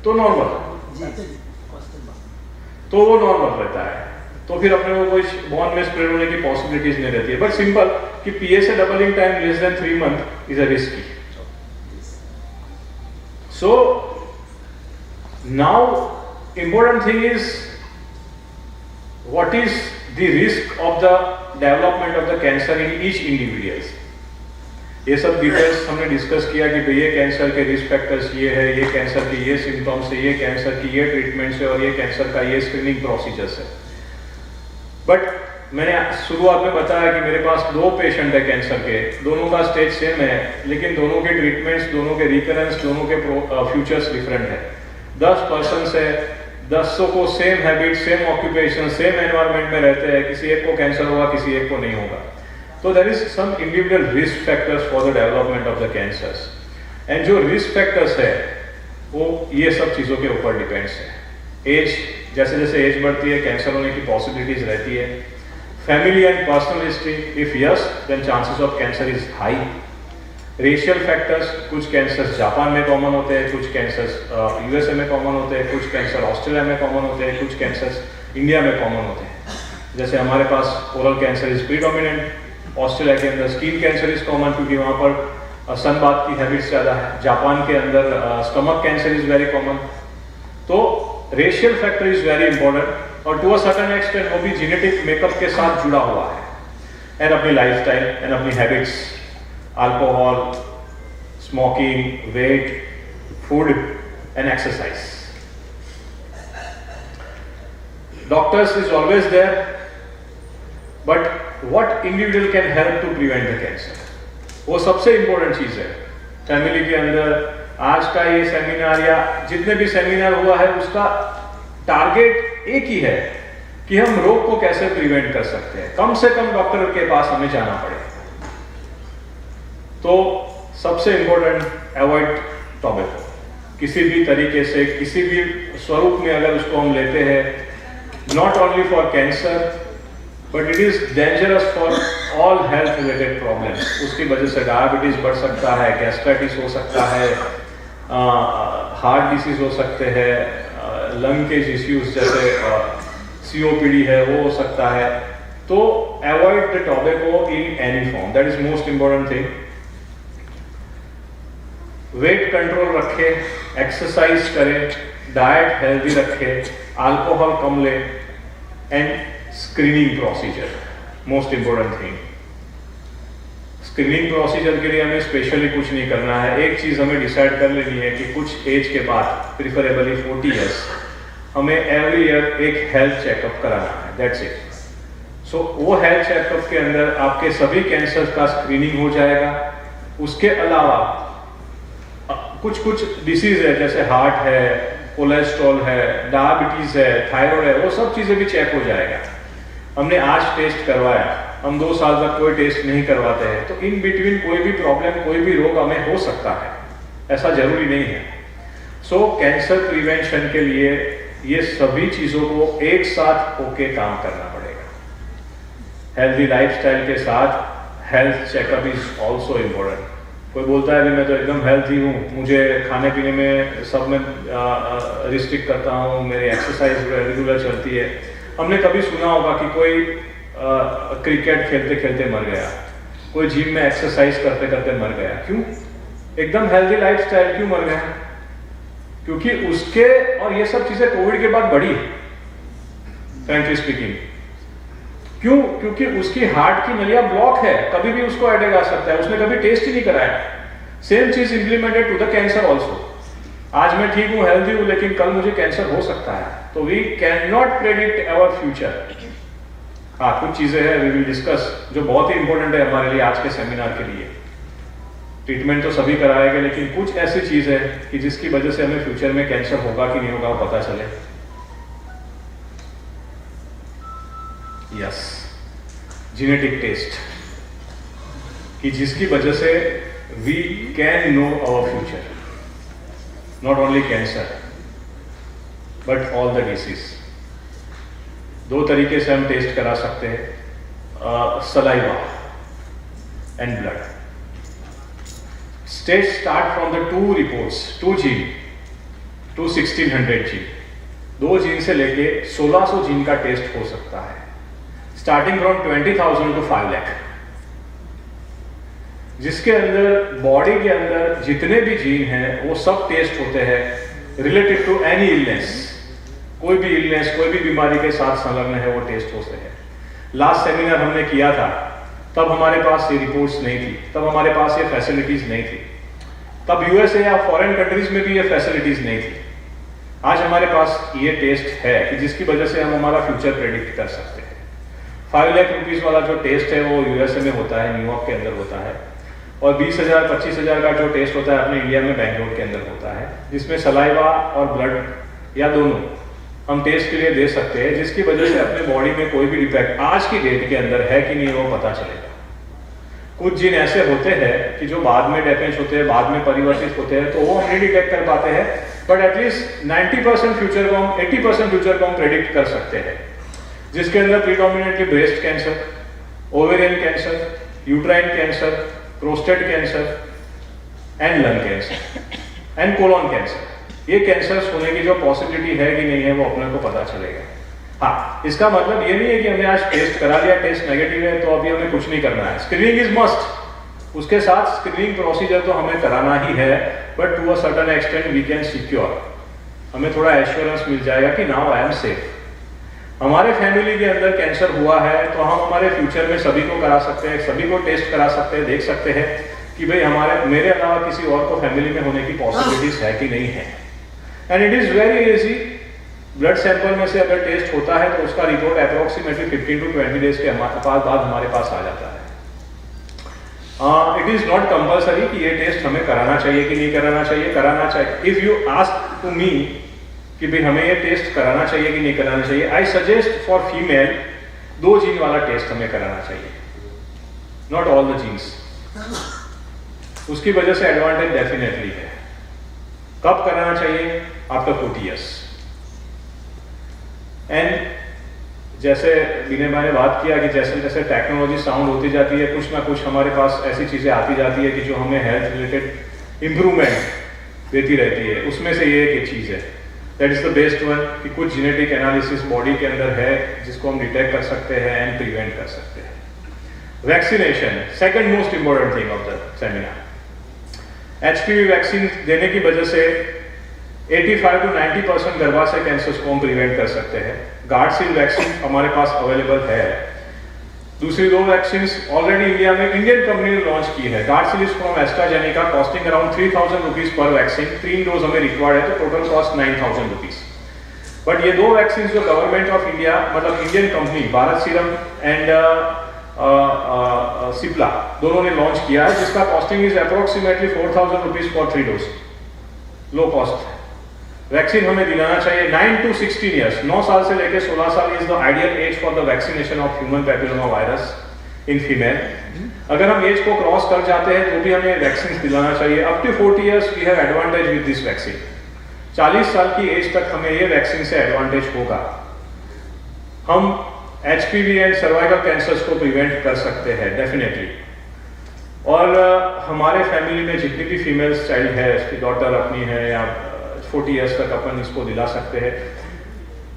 तो नॉर्मल, तो वो नॉर्मल रहता है, तो फिर अपने को कोई बोन में स्प्रेड होने की पॉसिबिलिटीज नहीं रहती है। बट सिंपल कि PSA doubling time less than 3 month is a risky. So now important thing is what is the risk of the development of the cancer in each individuals। ये सब details हमने discuss किया कि भाई ये cancer के risk factors ये है, ये कैंसर के ये सिम्टम्स है, ये कैंसर की ये ट्रीटमेंट्स है और ये कैंसर का ये स्क्रीनिंग प्रोसीजर्स है। बट मैंने शुरुआत में बताया कि मेरे पास 2 पेशेंट है कैंसर के, दोनों का स्टेज सेम है, लेकिन दोनों के ट्रीटमेंट्स, दोनों के रिकरेंस, दोनों के फ्यूचर्स डिफरेंट है। 10 पर्सन है, 10 को same habit, same occupation, same environment में रहते हैं, किसी एक को कैंसर होगा, किसी एक को नहीं होगा। तो there is some individual risk factors for the development of the cancers, and जो रिस्क फैक्टर्स है वो ये सब चीज़ों के ऊपर डिपेंड्स है। एज, जैसे जैसे एज बढ़ती है कैंसर होने की पॉसिबिलिटीज रहती है। Family and personal history, if yes then chances of cancer is high. Racial factors, कुछ कैंसर्स जापान में कॉमन होते हैं, कुछ कैंसर्स USA में कॉमन होते हैं, कुछ कैंसर ऑस्ट्रेलिया में कॉमन होते हैं, कुछ कैंसर्स इंडिया में कॉमन होते हैं। जैसे हमारे पास oral cancer is predominant, Australia के अंदर स्किन कैंसर इज कॉमन क्योंकि वहाँ पर सनबाथ की हैबिट्स ज़्यादा है। जापान के अंदर stomach cancer is very common. तो racial factor is very important और टू अ सर्टेन एक्सटेंट वो भी जेनेटिक मेकअप के साथ जुड़ा हुआ है, एंड अपनी लाइफस्टाइल एंड अपनी habits, alcohol, smoking, weight, food and exercise. Doctors is always there, but what individual can help to prevent the cancer, वो सबसे इंपॉर्टेंट चीज है। फैमिली के अंदर आज का ये सेमिनार या जितने भी सेमिनार हुआ है उसका टारगेट एक ही है कि हम रोग को कैसे प्रिवेंट कर सकते हैं, कम से कम डॉक्टर के पास हमें जाना पड़े। तो सबसे इंपॉर्टेंट अवॉइड टॉबैको, किसी भी तरीके से, किसी भी स्वरूप में अगर उसको हम लेते हैं, not only for cancer but it is dangerous for all health related problems. उसकी वजह से डायबिटीज बढ़ सकता है, गैस्ट्राइटिस हो सकता है, हार्ट डिसीज हो सकते हैं, लंग के इश्यूज जैसे COPD है वो हो सकता है। तो avoid the tobacco in any form, that is most important thing. Weight control रखें, एक्सरसाइज करें, डाइट हेल्दी रखें, अल्कोहल कम लें, and screening procedure most important thing. Screening procedure के लिए हमें स्पेशली कुछ नहीं करना है, एक चीज हमें डिसाइड कर लेनी है कि कुछ एज के बाद, प्रिफरेबली 40 ईयर्स, हमें एवरी ईयर एक हेल्थ चेकअप कराना है, दैट्स इट। सो वो हेल्थ चेकअप के अंदर आपके सभी कैंसर का स्क्रीनिंग हो जाएगा। उसके अलावा कुछ डिसीज है जैसे हार्ट है, कोलेस्ट्रॉल है, डायबिटीज है, थायराइड है, वो सब चीजें भी चेक हो जाएगा। हमने आज टेस्ट करवाया, हम 2 साल तक कोई टेस्ट नहीं करवाते हैं, तो इन बिटवीन कोई भी प्रॉब्लम, कोई भी रोग हमें हो सकता है, ऐसा जरूरी नहीं है। सो कैंसर प्रिवेंशन के लिए ये सभी चीजों को एक साथ होके काम करना पड़ेगा। हेल्दी लाइफस्टाइल के साथ health checkup is also important. कोई बोलता है अभी मैं तो एकदम हेल्थी हूँ, मुझे खाने पीने में सब में रिस्ट्रिक्ट करता हूँ, मेरी एक्सरसाइज रेगुलर चलती है। हमने कभी सुना होगा कि कोई क्रिकेट खेलते खेलते मर गया, कोई जिम में एक्सरसाइज करते करते मर गया। क्यों? एकदम हेल्दी लाइफस्टाइल क्यों मर गया? क्योंकि उसके, और ये सब चीजें कोविड के बाद बढ़ी, फ्रैंकली स्पीकिंग। क्यों? क्योंकि उसकी हार्ट की नलियां ब्लॉक है, कभी भी उसको अटैक आ सकता है, उसने कभी टेस्ट ही नहीं कराया। सेम चीज implemented to the cancer also. आज मैं ठीक हूं, हेल्दी हूं, लेकिन कल मुझे कैंसर हो सकता है। तो we can not predict our future. हाँ, कुछ चीजें हैं वी विल डिस्कस जो बहुत ही इंपॉर्टेंट है हमारे लिए आज के सेमिनार के लिए। ट्रीटमेंट तो सभी कराएंगे, लेकिन कुछ ऐसी चीज है कि जिसकी वजह से हमें फ्यूचर में कैंसर होगा कि नहीं होगा पता चले। यस, जेनेटिक टेस्ट कि जिसकी वजह से we can know our future, not only cancer but all the disease. 2 तरीके से हम टेस्ट करा सकते हैं, saliva and blood. Stage start from the 2 reports, 2 gene. To 1600 gene, 2 gene से लेके 1600 जीन का टेस्ट हो सकता है, स्टार्टिंग फ्रॉम 20,000 टू 5 लाख, जिसके अंदर बॉडी के अंदर जितने भी जीन हैं वो सब टेस्ट होते हैं रिलेटेड टू एनी इलनेस, कोई भी इलनेस, कोई भी बीमारी के साथ संलग्न है वो टेस्ट होते हैं। लास्ट सेमिनार हमने किया था तब हमारे पास ये रिपोर्ट्स नहीं थी, तब हमारे पास ये फैसिलिटीज नहीं थी, तब यूएसए या फॉरेन कंट्रीज में भी ये फैसिलिटीज नहीं थी। आज हमारे पास ये टेस्ट है कि जिसकी वजह से हम हमारा फ्यूचर प्रेडिक्ट कर सकते हैं। 5 लाख रुपीज वाला जो टेस्ट है वो यूएसए में होता है, न्यूयॉर्क के अंदर होता है, और 20,000 25,000 का जो टेस्ट होता है अपने इंडिया में बैंगलोर के अंदर होता है, जिसमें सलाइवा और ब्लड या दोनों हम टेस्ट के लिए दे सकते हैं, जिसकी वजह से अपने बॉडी में कोई भी डिफेक्ट आज की डेट के अंदर है कि नहीं वो पता चलेगा। कुछ जीन ऐसे होते हैं कि जो बाद में डैमेज होते हैं, बाद में परिवर्तित होते हैं, तो वो हम नहीं डिटेक्ट कर पाते हैं, बट एटलीस्ट 90% फ्यूचर को हम 80% फ्यूचर को हम प्रेडिक्ट कर सकते हैं, जिसके अंदर predominantly breast cancer, ovarian cancer, uterine cancer, prostate cancer and lung cancer and colon cancer, ये कैंसर्स होने की जो पॉसिबिलिटी है कि नहीं है वो अपने को पता चलेगा। हाँ, इसका मतलब ये नहीं है कि हमने आज टेस्ट करा लिया, टेस्ट नेगेटिव है तो अभी हमें कुछ नहीं करना है। स्क्रीनिंग इज मस्ट, उसके साथ स्क्रीनिंग प्रोसीजर तो हमें कराना ही है, but to a certain extent we can secure, हमें थोड़ा एश्योरेंस मिल जाएगा कि नाउ आई एम सेफ। हमारे फैमिली के अंदर कैंसर हुआ है तो हम हमारे फ्यूचर में सभी को करा सकते हैं, सभी को टेस्ट करा सकते हैं, देख सकते हैं कि भाई मेरे अलावा किसी और को फैमिली में होने की पॉसिबिलिटीज है कि नहीं है। And it is very easy, blood sample में से अगर टेस्ट होता है तो उसका रिपोर्ट अप्रोक्सीमेटली 15 टू 20 डेज के बाद हमारे पास आ जाता है। इट इज नॉट कंपल्सरी कि ये टेस्ट हमें कराना चाहिए कि नहीं कराना चाहिए, कराना चाहिए। If you ask to me कि भाई हमें ये टेस्ट कराना चाहिए कि नहीं कराना चाहिए, I suggest for female 2 gene वाला टेस्ट हमें कराना चाहिए, नॉट ऑल द जीन्स। उसकी वजह से एडवांटेज डेफिनेटली है। कब कराना चाहिए? After 40 years। एंड जैसे विनय भाई ने बात किया कि जैसे जैसे टेक्नोलॉजी साउंड होती जाती है, कुछ ना कुछ हमारे पास ऐसी चीजें आती जाती है कि जो हमें हेल्थ रिलेटेड इंप्रूवमेंट देती रहती है। उसमें से ये एक चीज है, that is the best one, कि कुछ जेनेटिक एनालिसिस बॉडी के अंदर है जिसको हम डिटेक्ट कर सकते हैं एंड प्रिवेंट कर सकते हैं। Vaccination, second most important thing of the seminar. HPV vaccine देने की वजह से 85 to 90% गर्भाशय कैंसर्स को हम प्रिवेंट कर सकते हैं। गार्डसिल वैक्सीन हमारे पास अवेलेबल है। दूसरी 2 वैक्सीन ऑलरेडी इंडिया में इंडियन कंपनी ने लॉन्च की है। Gardasil is from AstraZeneca, costing around 3,000 rupees per vaccine. 3 dose हमें रिक्वायर्ड है तो टोटल कॉस्ट 9,000 रुपीज। बट ये 2 वैक्सीन जो गवर्नमेंट ऑफ इंडिया, मतलब Indian company Bharat serum and Cipla दोनों ने लॉन्च किया है, जिसका costing is approximately 4,000 rupees for 3 dose. Low cost है। वैक्सीन हमें दिलाना चाहिए 9 to 16 years, 9 साल से लेकर 16 साल is the ideal age for the vaccination of human papilloma virus in female. अगर हम एज को क्रॉस कर जाते हैं तो भी हमें वैक्सीन दिलाना चाहिए। Up to 40 years we have advantage with this vaccine. 40 साल की एज तक हमें ये वैक्सीन से एडवांटेज होगा। हम HPV एंड सर्वाइकल कैंसर्स को प्रिवेंट कर सकते हैं डेफिनेटली। और हमारे फैमिली में जितनी भी फीमेल चाइल्ड है, उसकी डॉटर अपनी है या 40 years तक अपन इसको दिला सकते हैं।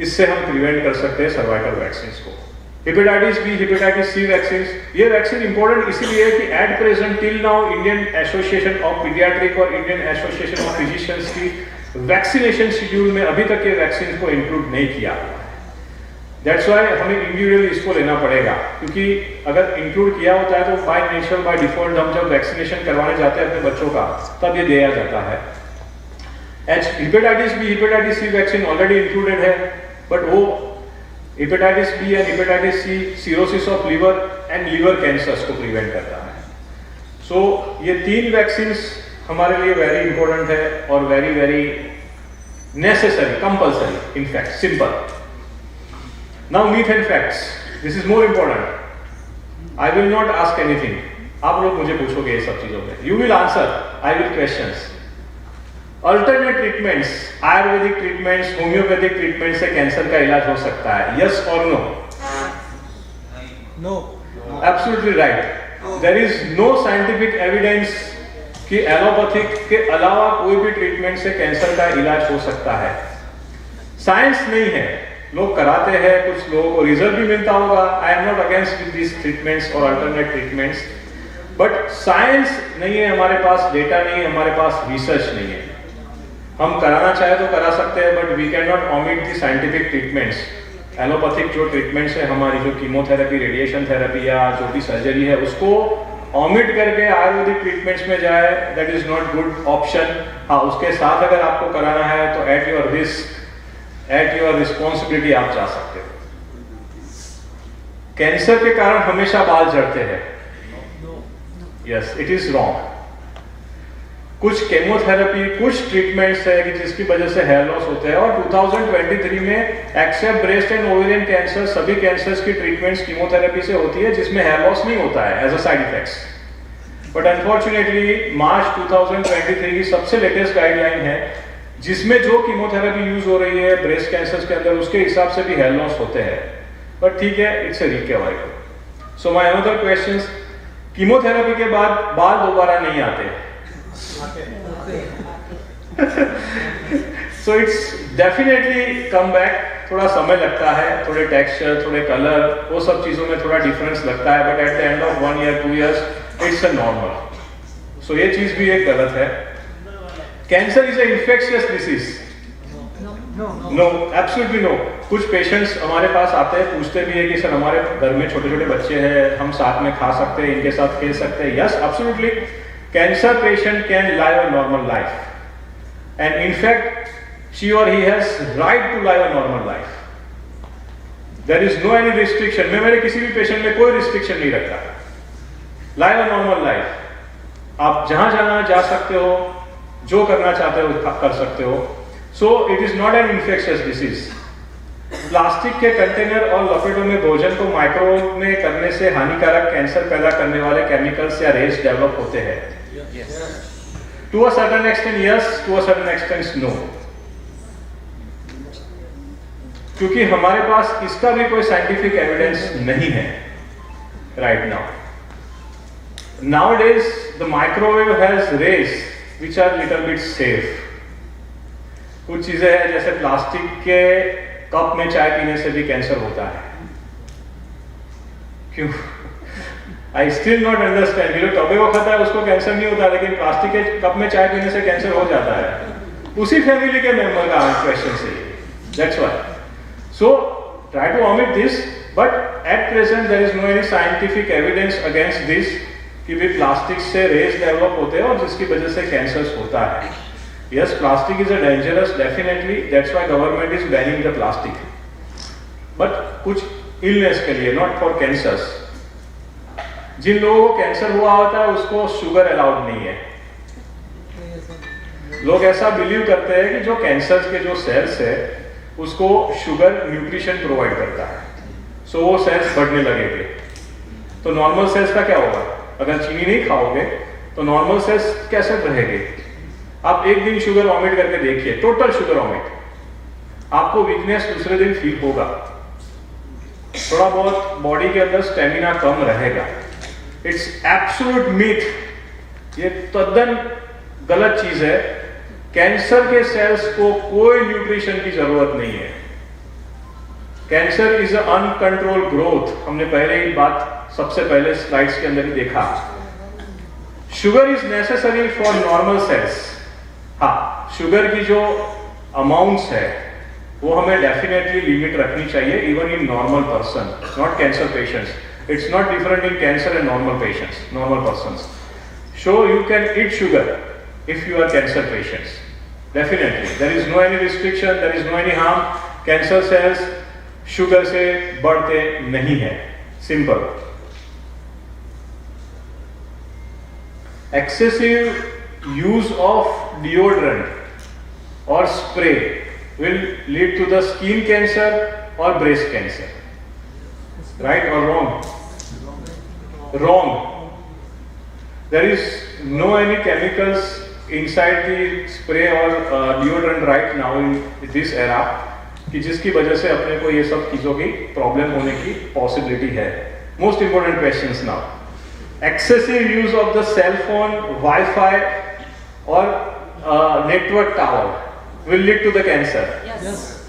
इससे हम प्रिवेंट कर सकते हैं सर्वाइकल वैक्सीन को। Hepatitis B, hepatitis C vaccine, ये वैक्सीन इंपॉर्टेंट इसीलिए है कि at present till now Indian association of pediatric और इंडियन एसोसिएशन ऑफ फिजिशियंस की वैक्सीनेशन शेड्यूल में अभी तक ये वैक्सीन को इंक्लूड नहीं किया हुआ है। दैट्स वाई हमें इंडिविजुअली इसको लेना पड़ेगा, क्योंकि अगर इंक्लूड किया होता है तो बाय नेचर बाय डिफॉल्ट हम जब वैक्सीनेशन करवाने जाते हैं अपने बच्चों का तब ये दिया जाता है। Hepatitis B, hepatitis C vaccine already included है, बट वो hepatitis B and hepatitis C cirrhosis of liver and liver cancers को प्रिवेंट करता है। सो ये 3 वैक्सीन हमारे लिए वेरी इंपॉर्टेंट है और very very necessary, compulsory, in fact simple. Now myth and facts. This is more important. I will not ask anything. आप लोग मुझे पूछोगे ये सब चीजों में. You will answer. I will questions. Alternate treatments, Ayurvedic treatments, homeopathic treatment से कैंसर का इलाज हो सकता है. Yes or no? No. Absolutely right. There is no scientific evidence कि एलोपैथिक के अलावा कोई भी ट्रीटमेंट से कैंसर का इलाज हो सकता है। साइंस नहीं है, लोग कराते हैं, कुछ लोगों को रिजल्ट भी मिलता होगा। I am not against with this treatments और अल्टरनेट ट्रीटमेंट्स, बट साइंस नहीं है हमारे पास, डेटा नहीं है हमारे पास, रिसर्च नहीं है। हम कराना चाहे तो करा सकते हैं, but we can not omit the scientific treatments. Allopathic जो ट्रीटमेंट्स है हमारी, जो कीमोथेरेपी, रेडिएशन थेरेपी या जो भी सर्जरी है, उसको ओमिट करके आयुर्वेदिक ट्रीटमेंट्स में जाए, that is not good option. हाँ, उसके साथ अगर आपको कराना है तो at your risk, at your responsibility आप जा सकते हो। कैंसर के कारण हमेशा बाल झड़ते हैं, यस, इट इज रॉन्ग। कुछ केमोथेरेपी, कुछ ट्रीटमेंट्स है कि जिसकी वजह से हेयर लॉस होते हैं, और 2023 में except breast and ovarian cancer, सभी कैंसर्स की ट्रीटमेंट्स कीमोथेरेपी से होती है जिसमें हेयर लॉस नहीं होता है as a side effects. But unfortunately March 2023 की सबसे लेटेस्ट गाइडलाइन है जिसमें जो कीमोथेरेपी यूज हो रही है ब्रेस्ट कैंसर के अंदर, उसके हिसाब से भी हेयर लॉस होते हैं। बट ठीक है, it's a recoverable. So my another questions, chemotherapy के बाद बाल दोबारा नहीं आते? So it's definitely come back, थोड़ा समय लगता है, थोड़े टेक्सचर, थोड़े कलर, वो सब चीजों में थोड़ा डिफरेंस लगता है, but at the end of 1 year 2 years it's a normal. So ये चीज भी एक गलत है। Cancer is a infectious disease? No, absolutely no. कुछ पेशेंट्स हमारे पास आते हैं, पूछते भी है कि सर हमारे घर में छोटे छोटे बच्चे हैं, हम साथ में खा सकते हैं, इनके साथ खेल सकते हैं? Yes, absolutely. Cancer patient can live a normal life, and in fact, she or he has right to live a normal life. There is no any restriction. मैं मेरे किसी भी पेशेंट में कोई रिस्ट्रिक्शन नहीं रखता। Live a normal life. आप जहां जाना जा सकते हो, जो करना चाहते हो कर सकते हो। So it is not an infectious disease. Plastic के कंटेनर और लपेटों में भोजन को माइक्रोवेव में करने से हानिकारक कैंसर पैदा करने वाले केमिकल्स या रेस डेवलप होते हैं। Yes. To a certain extent yes, to a certain extent no. क्योंकि हमारे पास इसका भी कोई साइंटिफिक एविडेंस नहीं है right now. Nowadays the microwave has rays which are little bit safe. कुछ चीजें हैं जैसे प्लास्टिक के कप में चाय पीने से भी कैंसर होता है। क्यों? I still not understand. जो टोबैको खाता है उसको कैंसर नहीं होता, लेकिन प्लास्टिक के कप में चाय पीने से कैंसर हो जाता है। उसी फैमिली के मेंबर का क्वेश्चन से, that's why. So try to omit this, but at present there is no any scientific evidence against this कि भी प्लास्टिक से रेस डेवलप होते हैं और जिसकी वजह से कैंसर होता है। Yes, plastic is a dangerous, definitely, that's why government is banning the plastic, but कुछ इलनेस के लिए, नॉट फॉर कैंसर्स। जिन लोगों को कैंसर हुआ होता है उसको शुगर अलाउड नहीं है। लोग ऐसा बिलीव करते हैं कि जो कैंसर के जो सेल्स है उसको शुगर न्यूट्रिशन प्रोवाइड करता है, सो वो सेल्स बढ़ने लगेंगे। तो नॉर्मल सेल्स का क्या होगा? अगर चीनी नहीं खाओगे तो नॉर्मल सेल्स कैसे रहेंगे? आप एक दिन शुगर वॉमिट करके देखिए, टोटल शुगर वॉमिट, आपको वीकनेस दूसरे दिन फील होगा, थोड़ा बहुत बॉडी के अंदर स्टेमिना कम रहेगा। इट्स एब्सोल्यूट मिथ, ये तद्दन गलत चीज है। कैंसर के सेल्स को कोई न्यूट्रिशन की जरूरत नहीं है। कैंसर इज अनकंट्रोल ग्रोथ, हमने पहले ही बात सबसे पहले स्लाइड्स के अंदर ही देखा। Sugar is necessary for normal sales. हाँ, शुगर की जो अमाउंट्स है वो हमें डेफिनेटली लिमिट रखनी चाहिए, even in normal person, not cancer patients. It's not different in cancer and normal patients, normal persons. So you can eat sugar if you are cancer patients. Definitely, there is no any restriction, there is no any harm. Cancer cells sugar से बढ़ते नहीं है, simple. Excessive use of deodorant or spray will lead to the skin cancer or breast cancer. Right or wrong? Wrong. There is no any chemicals inside the spray or deodorant right now in this era कि जिसकी वजह से अपने को ये सब चीजों की प्रॉब्लम होने की पॉसिबिलिटी है। Most important questions now, excessive use of the cell phone, Wi-Fi or network tower will lead to the cancer. Yes.